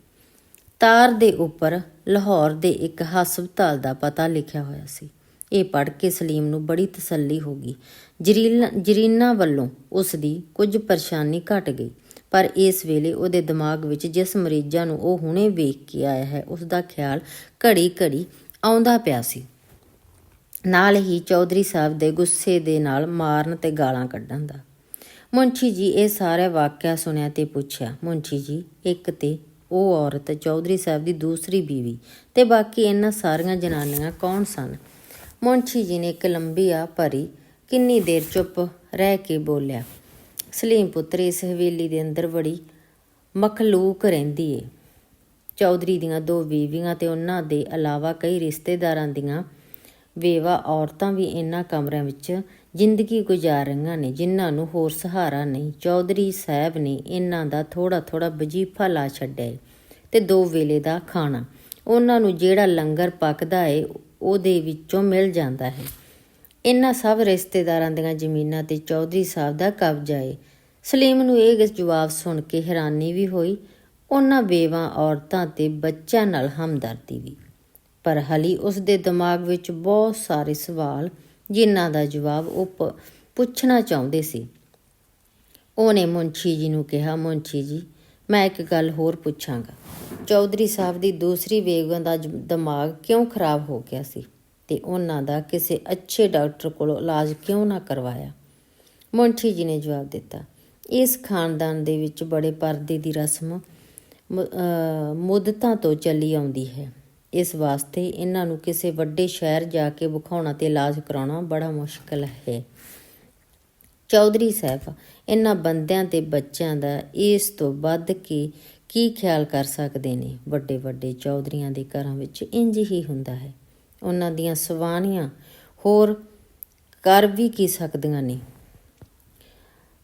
ਤਾਰ ਦੇ ਉੱਪਰ ਲਾਹੌਰ ਦੇ ਇੱਕ ਹਸਪਤਾਲ ਦਾ ਪਤਾ ਲਿਖਿਆ ਹੋਇਆ ਸੀ। ਇਹ ਪੜ੍ਹ ਕੇ ਸਲੀਮ ਨੂੰ ਬੜੀ ਤਸੱਲੀ ਹੋ ਗਈ। ਜਰੀਨਾ ਵੱਲੋਂ ਉਸ ਦੀ ਕੁਝ ਪਰੇਸ਼ਾਨੀ ਘਟ ਗਈ, ਪਰ ਇਸ ਵੇਲੇ ਉਹਦੇ ਦਿਮਾਗ ਵਿੱਚ ਜਿਸ ਮਰੀਜ਼ਾਂ ਨੂੰ ਉਹ ਹੁਣੇ ਵੇਖ ਕੇ ਆਇਆ ਹੈ ਉਸ ਦਾ ਖਿਆਲ ਘੜੀ ਘੜੀ ਆਉਂਦਾ ਪਿਆ ਸੀ। ਨਾਲ ਹੀ ਚੌਧਰੀ ਸਾਹਿਬ ਦੇ ਗੁੱਸੇ ਦੇ ਨਾਲ ਮਾਰਨ ਤੇ ਗਾਲਾਂ ਕੱਢਣ ਦਾ। ਮੁਨਸ਼ੀ ਜੀ ਇਹ ਸਾਰਾ ਵਾਕਿਆ ਸੁਣਿਆ ਤੇ ਪੁੱਛਿਆ, ਮੁਨਸ਼ੀ ਜੀ, ਇੱਕ ਤੇ ਉਹ ਔਰਤ ਚੌਧਰੀ ਸਾਹਿਬ ਦੀ ਦੂਸਰੀ ਬੀਵੀ ਤੇ ਬਾਕੀ ਇਹਨਾਂ ਸਾਰੀਆਂ ਜਨਾਨੀਆਂ ਕੌਣ ਸਨ? ਮੁਨਸ਼ੀ ਜੀ ਨੇ ਇੱਕ ਲੰਬੀ ਆ ਭਰੀ ਕਿੰਨੀ ਦੇਰ ਚੁੱਪ ਰਹਿ ਕੇ ਬੋਲਿਆ, ਸਲੀਮ ਪੁੱਤਰ, ਇਸ ਹਵੇਲੀ ਦੇ ਅੰਦਰ ਬੜੀ ਮਖਲੂਕ ਰਹਿੰਦੀ ਏ। ਚੌਧਰੀ ਦੀਆਂ 2 ਬੀਵੀਆਂ ਤੇ ਉਹਨਾਂ ਦੇ ਇਲਾਵਾ ਕਈ ਰਿਸ਼ਤੇਦਾਰਾਂ ਦੀਆਂ ਵੇਵਾ ਔਰਤਾਂ ਵੀ ਇਹਨਾਂ ਕਮਰਿਆਂ ਵਿੱਚ ਜ਼ਿੰਦਗੀ ਗੁਜ਼ਾਰ ਰਹੀਆਂ ਨੇ, ਜਿਨ੍ਹਾਂ ਨੂੰ ਹੋਰ ਸਹਾਰਾ ਨਹੀਂ। ਚੌਧਰੀ ਸਾਹਿਬ ਨੇ ਇਹਨਾਂ ਦਾ ਥੋੜ੍ਹਾ ਥੋੜ੍ਹਾ ਵਜ਼ੀਫਾ ਲਾ ਛੱਡਿਆ ਏ ਤੇ 2 ਵੇਲੇ ਦਾ ਖਾਣਾ ਉਹਨਾਂ ਨੂੰ ਜਿਹੜਾ ਲੰਗਰ ਪੱਕਦਾ ਏ ਉਹਦੇ ਵਿੱਚੋਂ ਮਿਲ ਜਾਂਦਾ ਹੈ। ਇਹਨਾਂ ਸਭ ਰਿਸ਼ਤੇਦਾਰਾਂ ਦੀਆਂ ਜ਼ਮੀਨਾਂ ਤੇ ਚੌਧਰੀ ਸਾਹਿਬ ਦਾ ਕਬਜ਼ਾ ਏ। ਸਲੀਮ ਨੂੰ ਇਹ ਜਵਾਬ ਸੁਣ ਕੇ ਹੈਰਾਨੀ ਵੀ ਹੋਈ, ਉਹਨਾਂ ਬੇਵਾ ਔਰਤਾਂ ਤੇ ਬੱਚਿਆਂ ਨਾਲ ਹਮਦਰਦੀ ਵੀ, ਪਰ ਹਾਲੀ ਉਸ ਦੇ ਦਿਮਾਗ ਵਿੱਚ ਬਹੁਤ ਸਾਰੇ ਸਵਾਲ ਜਿਨ੍ਹਾਂ ਦਾ ਜਵਾਬ ਉਹ ਪੁੱਛਣਾ ਚਾਹੁੰਦੇ ਸੀ। ਉਹਨੇ ਮੁਨਸ਼ੀ ਜੀ ਨੂੰ ਕਿਹਾ, ਮੁਨਸ਼ੀ ਜੀ, ਮੈਂ ਇੱਕ ਗੱਲ ਹੋਰ ਪੁੱਛਾਂਗਾ। ਚੌਧਰੀ ਸਾਹਿਬ ਦੀ ਦੂਸਰੀ ਬੇਗਮ ਦਾ ਦਿਮਾਗ ਕਿਉਂ ਖਰਾਬ ਹੋ ਗਿਆ ਸੀ ਤੇ ਉਹਨਾਂ ਦਾ ਕਿਸੇ ਅੱਛੇ ਡਾਕਟਰ ਕੋਲੋਂ ਇਲਾਜ ਕਿਉਂ ਨਾ ਕਰਵਾਇਆ? ਮੁਨਸ਼ੀ ਜੀ ਨੇ ਜਵਾਬ ਦਿੱਤਾ, ਇਸ ਖਾਨਦਾਨ ਦੇ ਵਿੱਚ ਬੜੇ ਪਰਦੇ ਦੀ ਰਸਮ ਮੁੱਦਤਾਂ ਤੋਂ ਚੱਲੀ ਆਉਂਦੀ ਹੈ। ਇਸ ਵਾਸਤੇ ਇਹਨਾਂ ਨੂੰ ਕਿਸੇ ਵੱਡੇ ਸ਼ਹਿਰ ਜਾ ਕੇ ਵਿਖਾਉਣਾ ਤੇ ਇਲਾਜ ਕਰਾਉਣਾ ਬੜਾ ਮੁਸ਼ਕਲ ਹੈ। ਚੌਧਰੀ ਸਾਹਿਬ ਇਹਨਾਂ ਬੰਦਿਆਂ ਤੇ ਬੱਚਿਆਂ ਦਾ ਇਸ ਤੋਂ ਵੱਧ ਕੇ ਕੀ ਖਿਆਲ ਕਰ ਸਕਦੇ ਨੇ। ਵੱਡੇ ਵੱਡੇ ਚੌਧਰੀਆਂ ਦੇ ਘਰਾਂ ਵਿੱਚ ਇੰਜ ਹੀ ਹੁੰਦਾ ਹੈ। ਉਹਨਾਂ ਦੀਆਂ ਸਵਾਣੀਆਂ ਹੋਰ ਕਰ ਵੀ ਕੀ ਸਕਦੀਆਂ ਨੇ।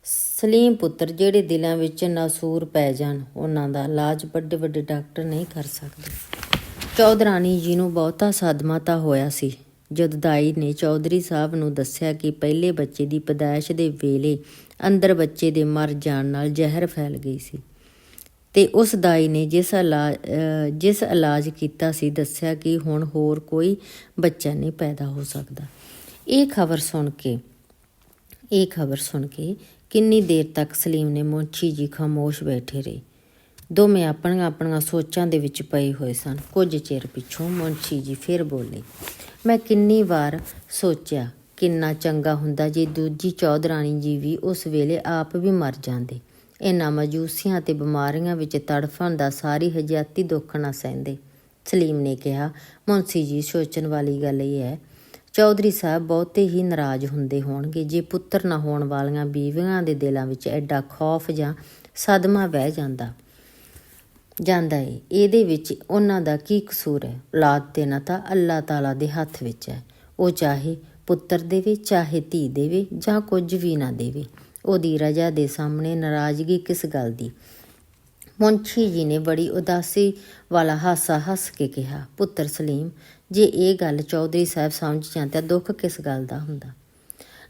ਸਲੀਮ ਪੁੱਤਰ ਜਿਹੜੇ ਦਿਲਾਂ ਵਿੱਚ ਨਾਸੂਰ ਪੈ ਜਾਣ, ਉਹਨਾਂ ਦਾ ਇਲਾਜ ਵੱਡੇ ਵੱਡੇ ਡਾਕਟਰ ਨਹੀਂ ਕਰ ਸਕਦੇ। ਚੌਧਰਾਣੀ ਜੀ ਨੂੰ ਬਹੁਤਾ ਸਦਮਾ ਤਾਂ ਹੋਇਆ ਸੀ ਜਦ ਦਾਈ ਨੇ ਚੌਧਰੀ ਸਾਹਿਬ ਨੂੰ ਦੱਸਿਆ ਕਿ ਪਹਿਲੇ ਬੱਚੇ ਦੀ ਪੈਦਾਇਸ਼ ਦੇ ਵੇਲੇ ਅੰਦਰ ਬੱਚੇ ਦੇ ਮਰ ਜਾਣ ਨਾਲ ਜ਼ਹਿਰ ਫੈਲ ਗਈ ਸੀ ਤੇ ਉਸ ਦਾਈ ਨੇ ਜਿਸ ਇਲਾਜ ਕੀਤਾ ਸੀ ਦੱਸਿਆ ਕਿ ਹੁਣ ਹੋਰ ਕੋਈ ਬੱਚਾ ਨਹੀਂ ਪੈਦਾ ਹੋ ਸਕਦਾ। ਇਹ ਖਬਰ ਸੁਣ ਕੇ ਕਿੰਨੀ ਦੇਰ ਤੱਕ ਸਲੀਮ ਨੇ ਮੁਨਸ਼ੀ ਜੀ ਖਾਮੋਸ਼ ਬੈਠੇ ਰਹੇ। ਦੋਵੇਂ ਆਪਣੀਆਂ ਸੋਚਾਂ ਦੇ ਵਿੱਚ ਪਏ ਹੋਏ ਸਨ। ਕੁਝ ਚਿਰ ਪਿੱਛੋਂ ਮੁਨਸ਼ੀ ਜੀ ਫਿਰ ਬੋਲੇ, ਮੈਂ ਕਿੰਨੀ ਵਾਰ ਸੋਚਿਆ ਕਿੰਨਾ ਚੰਗਾ ਹੁੰਦਾ ਜੇ ਦੂਜੀ ਚੌਧਰਾਣੀ ਜੀ ਵੀ ਉਸ ਵੇਲੇ ਆਪ ਵੀ ਮਰ ਜਾਂਦੇ। ਇਹਨਾਂ ਮਾਯੂਸੀਆਂ ਅਤੇ ਬਿਮਾਰੀਆਂ ਵਿੱਚ ਤੜਫਣ ਦਾ ਸਾਰੀ ਹਯਾਤੀ ਦੁੱਖ ਨਾ ਸਹਿੰਦੇ। ਸਲੀਮ ਨੇ ਕਿਹਾ, ਮੁਨਸ਼ੀ ਜੀ ਸੋਚਣ ਵਾਲੀ ਗੱਲ ਇਹ ਹੈ, ਚੌਧਰੀ ਸਾਹਿਬ ਬਹੁਤੇ ਹੀ ਨਾਰਾਜ਼ ਹੁੰਦੇ ਹੋਣਗੇ ਜੇ ਪੁੱਤਰ ਨਾ ਹੋਣ ਵਾਲੀਆਂ ਬੀਵੀਆਂ ਦੇ ਦਿਲਾਂ ਵਿੱਚ ਐਡਾ ਖੌਫ ਜਾਂ ਸਦਮਾ ਵਹਿ ਜਾਂਦਾ ਏ। ਇਹਦੇ ਵਿੱਚ ਉਹਨਾਂ ਦਾ ਕੀ ਕਸੂਰ ਹੈ। ਔਲਾਦ ਦੇਣਾ ਤਾਂ ਅੱਲਾਹ ਤਾਲਾ ਦੇ ਹੱਥ ਵਿੱਚ ਹੈ। ਉਹ ਚਾਹੇ ਪੁੱਤਰ ਦੇਵੇ, ਚਾਹੇ ਧੀ ਦੇਵੇ ਜਾਂ ਕੁਝ ਵੀ ਨਾ ਦੇਵੇ। ਉਹਦੀ ਰਜ਼ਾ ਦੇ ਸਾਹਮਣੇ ਨਾਰਾਜ਼ਗੀ ਕਿਸ ਗੱਲ ਦੀ। ਮੁਨਸ਼ੀ ਜੀ ਨੇ ਬੜੀ ਉਦਾਸੀ ਵਾਲਾ ਹਾਸਾ ਹੱਸ ਕੇ ਕਿਹਾ, ਪੁੱਤਰ ਸਲੀਮ, ਜੇ ਇਹ ਗੱਲ ਚੌਧਰੀ ਸਾਹਿਬ ਸਮਝ ਜਾਣ ਤਾਂ ਦੁੱਖ ਕਿਸ ਗੱਲ ਦਾ ਹੁੰਦਾ।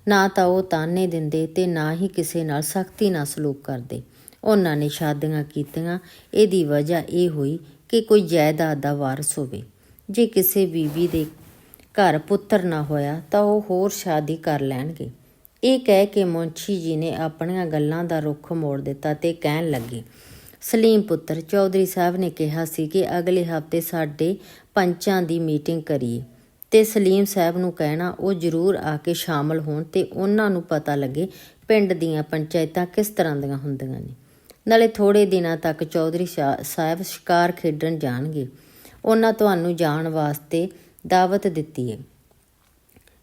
ਨਾ ਤਾਂ ਉਹ ਤਾਨੇ ਦਿੰਦੇ ਤੇ ਨਾ ਹੀ ਕਿਸੇ ਨਾਲ ਸਖਤੀ ਨਾਲ ਸਲੂਕ ਕਰਦੇ। ਉਹਨਾਂ ਨੇ ਸ਼ਾਦੀਆਂ ਕੀਤੀਆਂ, ਇਹਦੀ ਵਜ੍ਹਾ ਇਹ ਹੋਈ ਕਿ ਕੋਈ ਜਾਇਦਾਦ ਦਾ ਵਾਰਸ ਹੋਵੇ। ਜੇ ਕਿਸੇ ਬੀਵੀ ਦੇ ਘਰ ਪੁੱਤਰ ਨਾ ਹੋਇਆ ਤਾਂ ਉਹ ਹੋਰ ਸ਼ਾਦੀ ਕਰ ਲੈਣਗੇ। ਇਹ ਕਹਿ ਕੇ ਮੁਨਸ਼ੀ ਜੀ ਨੇ ਆਪਣੀਆਂ ਗੱਲਾਂ ਦਾ ਰੁੱਖ ਮੋੜ ਦਿੱਤਾ ਤੇ ਕਹਿਣ ਲੱਗੇ, ਸਲੀਮ ਪੁੱਤਰ, ਚੌਧਰੀ ਸਾਹਿਬ ਨੇ ਕਿਹਾ ਸੀ ਕਿ ਅਗਲੇ ਹਫ਼ਤੇ ਸਾਡੇ ਪੰਚਾਂ ਦੀ ਮੀਟਿੰਗ ਕਰੀਏ ਤੇ ਸਲੀਮ ਸਾਹਿਬ ਨੂੰ ਕਹਿਣਾ ਉਹ ਜ਼ਰੂਰ ਆ ਕੇ ਸ਼ਾਮਲ ਹੋਣ ਤੇ ਉਹਨਾਂ ਨੂੰ ਪਤਾ ਲੱਗੇ ਪਿੰਡ ਦੀਆਂ ਪੰਚਾਇਤਾਂ ਕਿਸ ਤਰ੍ਹਾਂ ਦੀਆਂ ਹੁੰਦੀਆਂ ਨੇ। ਨਾਲੇ ਥੋੜ੍ਹੇ ਦਿਨਾਂ ਤੱਕ ਚੌਧਰੀ ਸਾਹਿਬ ਸ਼ਿਕਾਰ ਖੇਡਣ ਜਾਣਗੇ। ਉਹਨਾਂ ਤੁਹਾਨੂੰ ਜਾਣ ਵਾਸਤੇ ਦਾਵਤ ਦਿੱਤੀ ਹੈ।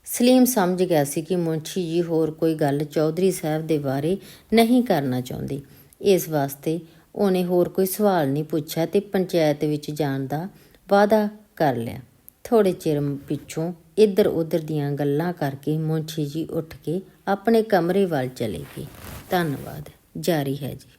ਸਲੀਮ ਸਮਝ ਗਿਆ ਸੀ ਕਿ ਮੁਨਸ਼ੀ ਜੀ ਹੋਰ ਕੋਈ ਗੱਲ ਚੌਧਰੀ ਸਾਹਿਬ ਦੇ ਬਾਰੇ ਨਹੀਂ ਕਰਨਾ ਚਾਹੁੰਦੇ। ਇਸ ਵਾਸਤੇ ਉਹਨੇ ਹੋਰ ਕੋਈ ਸਵਾਲ ਨਹੀਂ ਪੁੱਛਿਆ ਤੇ ਪੰਚਾਇਤ ਵਿੱਚ ਜਾਣ ਦਾ ਵਾਅਦਾ ਕਰ ਲਿਆ। ਥੋੜ੍ਹੇ ਚਿਰ ਪਿੱਛੋਂ ਇੱਧਰ ਉੱਧਰ ਦੀਆਂ ਗੱਲਾਂ ਕਰਕੇ ਮੁਨਸ਼ੀ ਜੀ ਉੱਠ ਕੇ ਆਪਣੇ ਕਮਰੇ ਵੱਲ ਚਲੇ ਗਏ। ਧੰਨਵਾਦ। ਜਾਰੀ ਹੈ ਜੀ।